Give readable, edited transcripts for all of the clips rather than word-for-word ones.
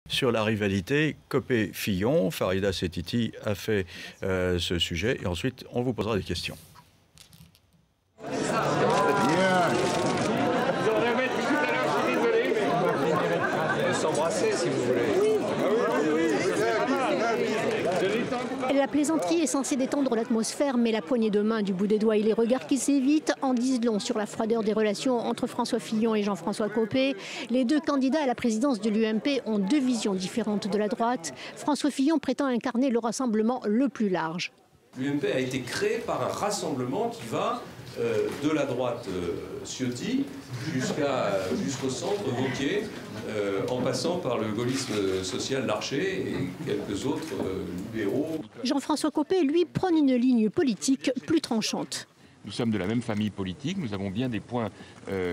Sur la rivalité Copé-Fillon, Farida Setiti a fait ce sujet et ensuite on vous posera des questions. S'embrasser si vous voulez. La plaisanterie est censée détendre l'atmosphère, mais la poignée de main du bout des doigts et les regards qui s'évitent en disent long sur la froideur des relations entre François Fillon et Jean-François Copé. Les deux candidats à la présidence de l'UMP ont deux visions différentes de la droite. François Fillon prétend incarner le rassemblement le plus large. L'UMP a été créé par un rassemblement qui va de la droite Ciotti jusqu'au centre Wauquiez, en passant par le gaullisme social Larcher et quelques autres libéraux. Jean-François Copé, lui, prône une ligne politique plus tranchante. Nous sommes de la même famille politique, nous avons bien des points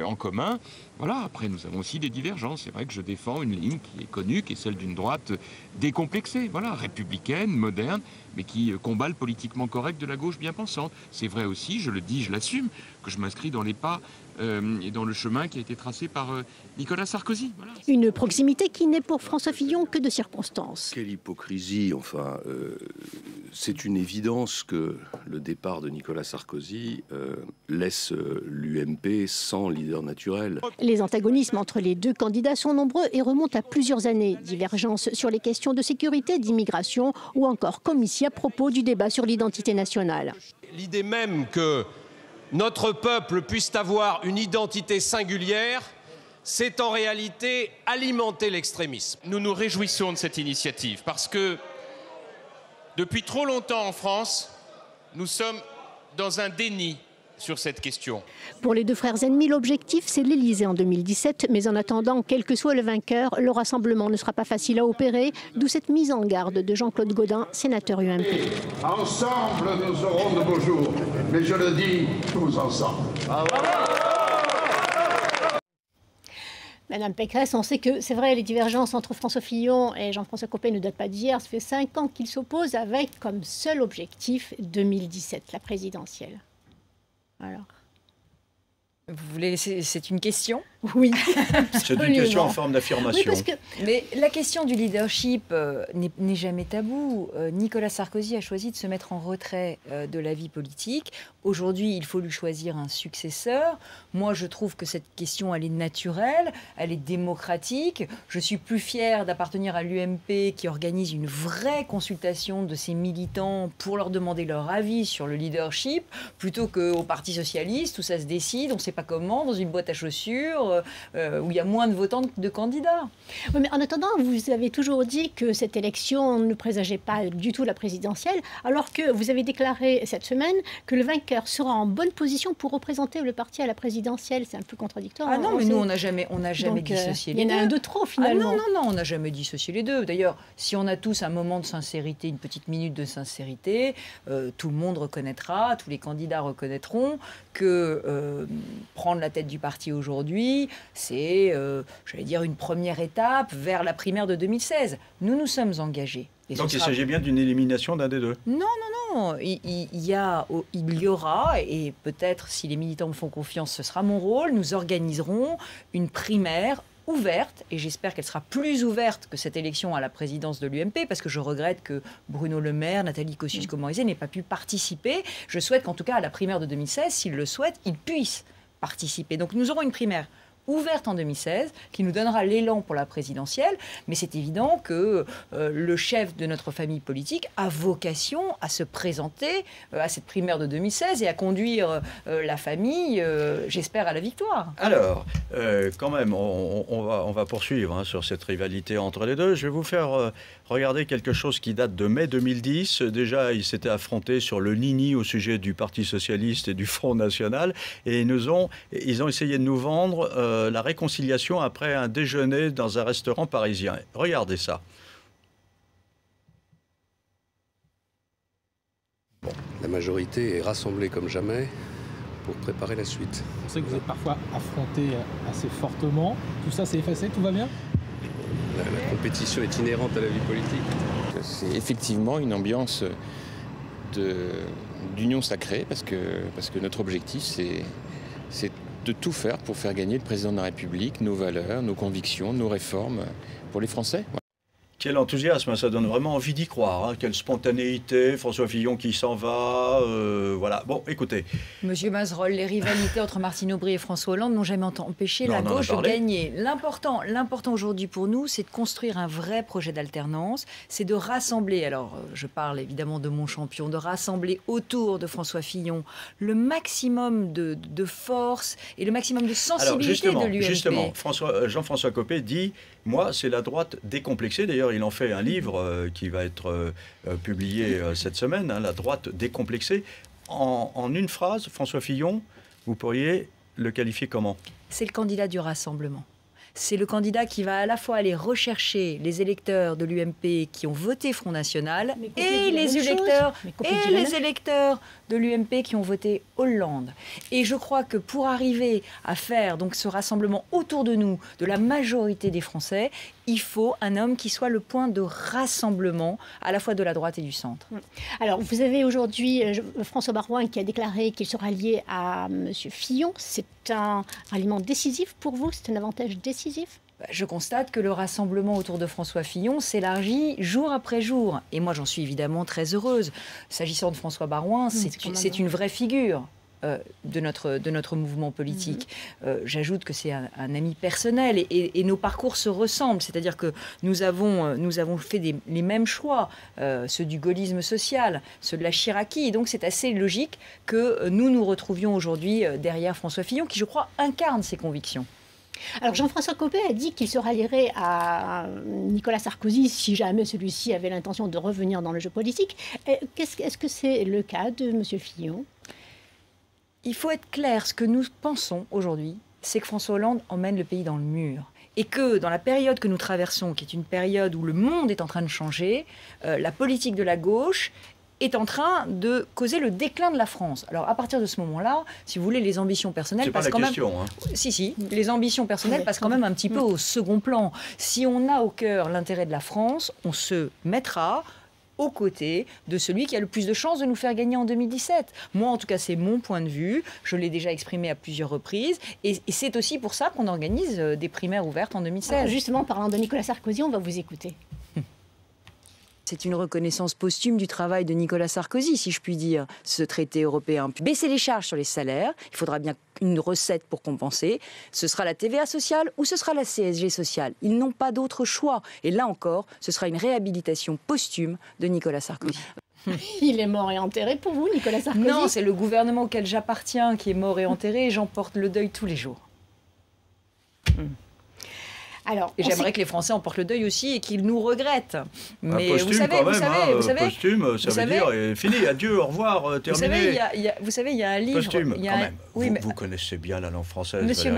en commun. Voilà, après nous avons aussi des divergences. C'est vrai que je défends une ligne qui est connue, qui est celle d'une droite décomplexée, voilà, républicaine, moderne, mais qui combat le politiquement correct de la gauche bien pensante. C'est vrai aussi, je le dis, je l'assume, que je m'inscris dans les pas et dans le chemin qui a été tracé par Nicolas Sarkozy. Voilà. Une proximité qui n'est pour François Fillon que de circonstance. Quelle hypocrisie, enfin, c'est une évidence que le départ de Nicolas Sarkozy laisse l'UMP sans leader naturel. Les antagonismes entre les deux candidats sont nombreux et remontent à plusieurs années. Divergences sur les questions de sécurité, d'immigration ou encore commissie à propos du débat sur l'identité nationale. L'idée même que notre peuple puisse avoir une identité singulière, c'est en réalité alimenter l'extrémisme. Nous nous réjouissons de cette initiative parce que depuis trop longtemps en France, nous sommes dans un déni sur cette question. Pour les deux frères ennemis, l'objectif, c'est l'Élysée en 2017. Mais en attendant, quel que soit le vainqueur, le rassemblement ne sera pas facile à opérer. D'où cette mise en garde de Jean-Claude Gaudin, sénateur UMP. Ensemble, nous aurons de beaux jours. Mais je le dis, tous ensemble. Madame Pécresse, on sait que c'est vrai, les divergences entre François Fillon et Jean-François Copé ne datent pas d'hier. Ça fait 5 ans qu'ils s'opposent avec comme seul objectif 2017, la présidentielle. Alors. Vous voulez, c'est une question? Oui. C'est une question en forme d'affirmation. Oui, parce que... Mais la question du leadership n'est jamais tabou. Nicolas Sarkozy a choisi de se mettre en retrait de la vie politique. Aujourd'hui, il faut lui choisir un successeur. Moi, je trouve que cette question, elle est naturelle, elle est démocratique. Je suis plus fière d'appartenir à l'UMP qui organise une vraie consultation de ses militants pour leur demander leur avis sur le leadership, plutôt qu'au Parti socialiste où ça se décide, on ne sait pas comment, dans une boîte à chaussures, où il y a moins de votants que de candidats. Oui, mais en attendant, vous avez toujours dit que cette élection ne présageait pas du tout la présidentielle, alors que vous avez déclaré cette semaine que le vainqueur sera en bonne position pour représenter le parti à la présidentielle. C'est un peu contradictoire. Ah non, mais nous, on n'a jamais dissocié les deux. Il y en a un de trop, finalement. Ah non, on n'a jamais dissocié les deux. D'ailleurs, si on a tous un moment de sincérité, une petite minute de sincérité, tout le monde reconnaîtra, tous les candidats reconnaîtront que prendre la tête du parti aujourd'hui, c'est, j'allais dire, une première étape vers la primaire de 2016. Nous nous sommes engagés. Donc il s'agit bien d'une élimination d'un des deux? Non. Il y aura, et peut-être si les militants me font confiance, ce sera mon rôle, nous organiserons une primaire ouverte, et j'espère qu'elle sera plus ouverte que cette élection à la présidence de l'UMP, parce que je regrette que Bruno Le Maire, Nathalie Kosciusko-Morizet n'aient pas pu participer. Je souhaite qu'en tout cas à la primaire de 2016, s'ils le souhaitent, ils puissent participer. Donc nous aurons une primaire ouverte en 2016, qui nous donnera l'élan pour la présidentielle, mais c'est évident que le chef de notre famille politique a vocation à se présenter à cette primaire de 2016 et à conduire la famille, j'espère, à la victoire. Alors, quand même, on va poursuivre sur cette rivalité entre les deux. Je vais vous faire regarder quelque chose qui date de mai 2010. Déjà, ils s'étaient affrontés sur le Nini au sujet du Parti Socialiste et du Front National, et ils ont essayé de nous vendre la réconciliation après un déjeuner dans un restaurant parisien. Regardez ça. Bon, la majorité est rassemblée comme jamais pour préparer la suite. On sait que vous êtes parfois affrontés assez fortement. Tout ça s'est effacé, tout va bien? La compétition est inhérente à la vie politique. C'est effectivement une ambiance d'union sacrée parce que notre objectif, c'est de tout faire pour faire gagner le président de la République, nos valeurs, nos convictions, nos réformes pour les Français. Quel enthousiasme, ça donne vraiment envie d'y croire. Hein. Quelle spontanéité, François Fillon qui s'en va. Voilà. Bon, écoutez. Monsieur Mazerolle, les rivalités entre Martine Aubry et François Hollande n'ont jamais empêché la gauche de gagner. L'important aujourd'hui pour nous, c'est de construire un vrai projet d'alternance. C'est de rassembler, alors je parle évidemment de mon champion, de rassembler autour de François Fillon le maximum de force et le maximum de sensibilité de l'UMP. Justement, Jean-François Copé dit « Moi, c'est la droite décomplexée ». D'ailleurs, il en fait un livre qui va être publié cette semaine, hein, La droite décomplexée. En une phrase, François Fillon, vous pourriez le qualifier comment? C'est le candidat du rassemblement. C'est le candidat qui va à la fois aller rechercher les électeurs de l'UMP qui ont voté Front National et les électeurs de l'UMP qui ont voté Hollande. Et je crois que pour arriver à faire donc ce rassemblement autour de nous, de la majorité des Français, il faut un homme qui soit le point de rassemblement à la fois de la droite et du centre. Alors, vous avez aujourd'hui François Baroin qui a déclaré qu'il sera lié à M. Fillon. C'est un ralliement décisif pour vous? C'est un avantage décisif? Je constate que le rassemblement autour de François Fillon s'élargit jour après jour. Et moi, j'en suis évidemment très heureuse. S'agissant de François Baroin, c'est une vraie figure de notre mouvement politique. J'ajoute que c'est un ami personnel et nos parcours se ressemblent. C'est-à-dire que nous avons fait les mêmes choix, ceux du gaullisme social, ceux de la Chiraquie. Et donc c'est assez logique que nous nous retrouvions aujourd'hui derrière François Fillon, qui, je crois, incarne ses convictions. Alors Jean-François Copé a dit qu'il se rallierait à Nicolas Sarkozy si jamais celui-ci avait l'intention de revenir dans le jeu politique. Est-ce que c'est le cas de M. Fillon? Il faut être clair, ce que nous pensons aujourd'hui, c'est que François Hollande emmène le pays dans le mur. Et que dans la période que nous traversons, qui est une période où le monde est en train de changer, la politique de la gauche est en train de causer le déclin de la France. Alors à partir de ce moment-là, si vous voulez, les ambitions personnelles passent quand même... Si, les ambitions personnelles passent quand même un petit peu au second plan. Si on a au cœur l'intérêt de la France, on se mettra aux côtés de celui qui a le plus de chances de nous faire gagner en 2017. Moi, en tout cas, c'est mon point de vue. Je l'ai déjà exprimé à plusieurs reprises. Et c'est aussi pour ça qu'on organise des primaires ouvertes en 2016. Alors justement, parlant de Nicolas Sarkozy, on va vous écouter. C'est une reconnaissance posthume du travail de Nicolas Sarkozy, si je puis dire, ce traité européen. Puis baisser les charges sur les salaires, il faudra bien une recette pour compenser. Ce sera la TVA sociale ou ce sera la CSG sociale. Ils n'ont pas d'autre choix. Et là encore, ce sera une réhabilitation posthume de Nicolas Sarkozy. Il est mort et enterré pour vous, Nicolas Sarkozy? Non, c'est le gouvernement auquel j'appartiens qui est mort et enterré et j'en porte le deuil tous les jours. Alors, et j'aimerais que les Français en portent le deuil aussi et qu'ils nous regrettent. Mais posthume, vous savez, posthume, ça veut dire fini, adieu, au revoir, terminé. Vous savez, il y a un livre... Posthume, quand même. Oui, vous connaissez bien la langue française. Monsieur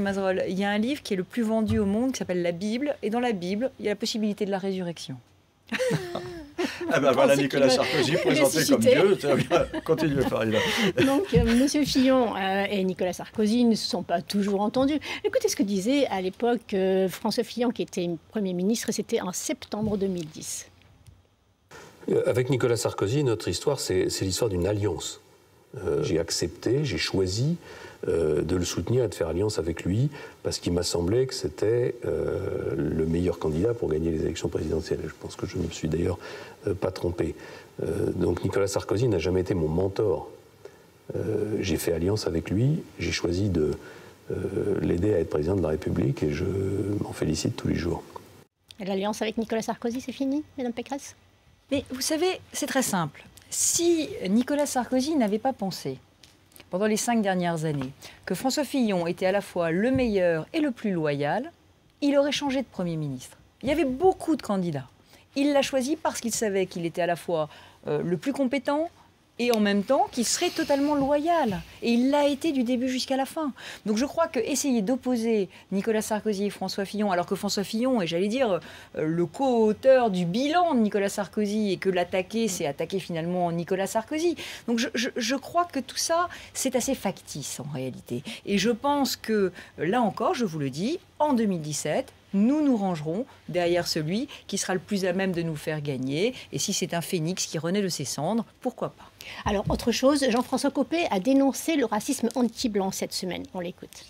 Mazerolle, il y a un livre qui est le plus vendu au monde, qui s'appelle La Bible. Et dans la Bible, il y a la possibilité de la résurrection. Ah ben voilà Nicolas Sarkozy présenté comme Dieu. Continuez, Farida. Donc, M. Fillon et Nicolas Sarkozy ne se sont pas toujours entendus. Écoutez ce que disait à l'époque François Fillon, qui était Premier ministre, et c'était en septembre 2010. Avec Nicolas Sarkozy, notre histoire, c'est l'histoire d'une alliance. J'ai accepté, j'ai choisi de le soutenir et de faire alliance avec lui parce qu'il m'a semblé que c'était le meilleur candidat pour gagner les élections présidentielles. Je pense que je ne me suis d'ailleurs pas trompé. Donc Nicolas Sarkozy n'a jamais été mon mentor. J'ai fait alliance avec lui, j'ai choisi de l'aider à être président de la République et je m'en félicite tous les jours. L'alliance avec Nicolas Sarkozy, c'est fini, Madame Pécresse? Mais vous savez, c'est très simple. Si Nicolas Sarkozy n'avait pas pensé, pendant les 5 dernières années, que François Fillon était à la fois le meilleur et le plus loyal, il aurait changé de Premier ministre. Il y avait beaucoup de candidats. Il l'a choisi parce qu'il savait qu'il était à la fois le plus compétent et en même temps qu'il serait totalement loyal. Et il l'a été du début jusqu'à la fin. Donc je crois qu'essayer d'opposer Nicolas Sarkozy et François Fillon, alors que François Fillon est, j'allais dire, le co-auteur du bilan de Nicolas Sarkozy, et que l'attaquer, c'est attaquer finalement Nicolas Sarkozy. Donc je crois que tout ça, c'est assez factice en réalité. Et je pense que, là encore, je vous le dis, en 2017, nous nous rangerons derrière celui qui sera le plus à même de nous faire gagner. Et si c'est un phénix qui renaît de ses cendres, pourquoi pas? Alors, autre chose, Jean-François Copé a dénoncé le racisme anti-blanc cette semaine. On l'écoute.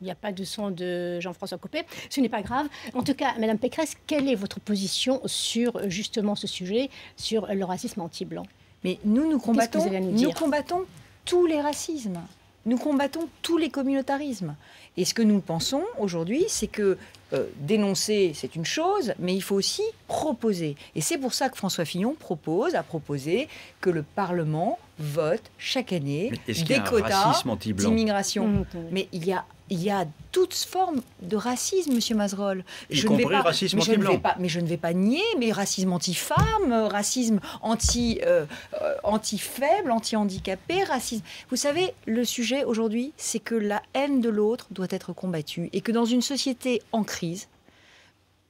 Il n'y a pas de son de Jean-François Copé. Ce n'est pas grave. En tout cas, Madame Pécresse, quelle est votre position sur justement ce sujet, sur le racisme anti-blanc? Mais nous combattons, Qu'est-ce que vous allez nous dire? nous combattons tous les racismes. Nous combattons tous les communautarismes. Et ce que nous pensons aujourd'hui, c'est que dénoncer, c'est une chose, mais il faut aussi proposer. Et c'est pour ça que François Fillon a proposé que le Parlement vote chaque année des quotas d'immigration. Mais il y a toutes formes de racisme, Monsieur Mazerolle. Y compris racisme anti-blanc. Mais je ne vais pas nier, mais racisme anti-femme, racisme anti-faible, anti-handicapé, racisme... Vous savez, le sujet aujourd'hui, c'est que la haine de l'autre doit être combattue et que dans une société en crise,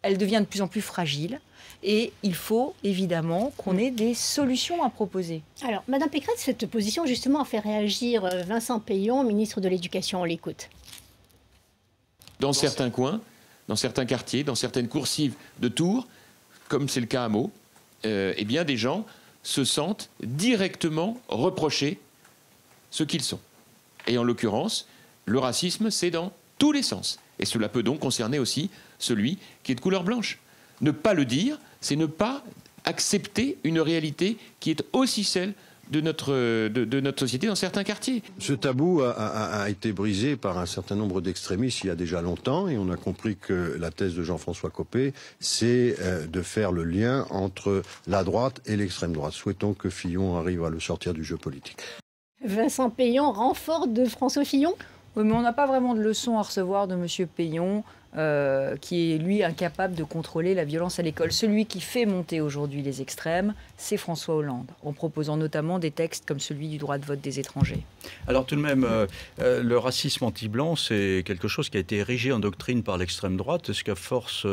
elle devient de plus en plus fragile. Et il faut évidemment qu'on ait des solutions à proposer. Alors, Madame Pécresse, cette position justement a fait réagir Vincent Peillon, ministre de l'Éducation. On l'écoute. Dans certains coins, dans certains quartiers, dans certaines coursives de Tours, comme c'est le cas à Meaux, eh bien des gens se sentent directement reprocher ce qu'ils sont. Et en l'occurrence, le racisme, c'est dans tous les sens. Et cela peut donc concerner aussi celui qui est de couleur blanche. Ne pas le dire, c'est ne pas accepter une réalité qui est aussi celle de notre société dans certains quartiers. Ce tabou a été brisé par un certain nombre d'extrémistes il y a déjà longtemps et on a compris que la thèse de Jean-François Copé, c'est de faire le lien entre la droite et l'extrême droite. Souhaitons que Fillon arrive à le sortir du jeu politique. Vincent Peillon, renfort de François Fillon? Oui, mais on n'a pas vraiment de leçon à recevoir de M. Peillon, qui est, lui, incapable de contrôler la violence à l'école. Celui qui fait monter aujourd'hui les extrêmes, c'est François Hollande, en proposant notamment des textes comme celui du droit de vote des étrangers. Alors tout de même, le racisme anti-blanc, c'est quelque chose qui a été érigé en doctrine par l'extrême droite. Est-ce qu'à force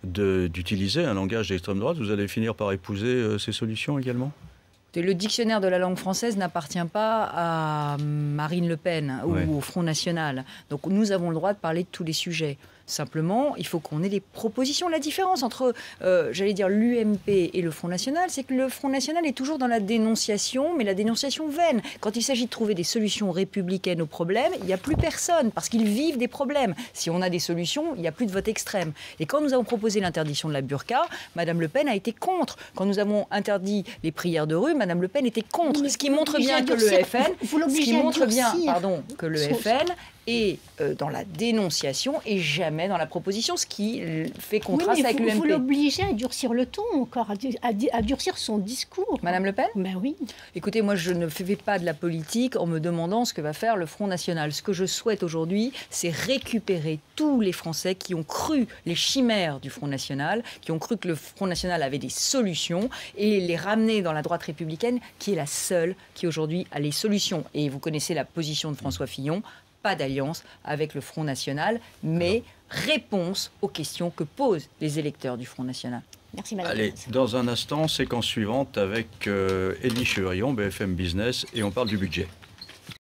d'utiliser un langage d'extrême droite, vous allez finir par épouser ces solutions également ? Le dictionnaire de la langue française n'appartient pas à Marine Le Pen ou au Front National. Donc nous avons le droit de parler de tous les sujets. Simplement, il faut qu'on ait des propositions. La différence entre, j'allais dire, l'UMP et le Front National, c'est que le Front National est toujours dans la dénonciation, mais la dénonciation vaine. Quand il s'agit de trouver des solutions républicaines aux problèmes, il n'y a plus personne, parce qu'ils vivent des problèmes. Si on a des solutions, il n'y a plus de vote extrême. Et quand nous avons proposé l'interdiction de la burqa, Madame Le Pen a été contre. Quand nous avons interdit les prières de rue, Madame Le Pen était contre. Ce qui montre bien que le FN est dans la dénonciation et jamais dans la proposition, ce qui fait contraste avec l'UMP. Vous l'obligez à durcir le ton encore, à durcir son discours. Madame Le Pen ? Ben oui. Écoutez, moi je ne fais pas de la politique en me demandant ce que va faire le Front National. Ce que je souhaite aujourd'hui, c'est récupérer tous les Français qui ont cru les chimères du Front National, qui ont cru que le Front National avait des solutions et les ramener dans la droite républicaine qui est la seule qui aujourd'hui a les solutions. Et vous connaissez la position de François Fillon. Pas d'alliance avec le Front National, mais réponse aux questions que posent les électeurs du Front National. Merci Madame. Allez, dans un instant, séquence suivante avec Élie Chevrion, BFM Business, et on parle du budget.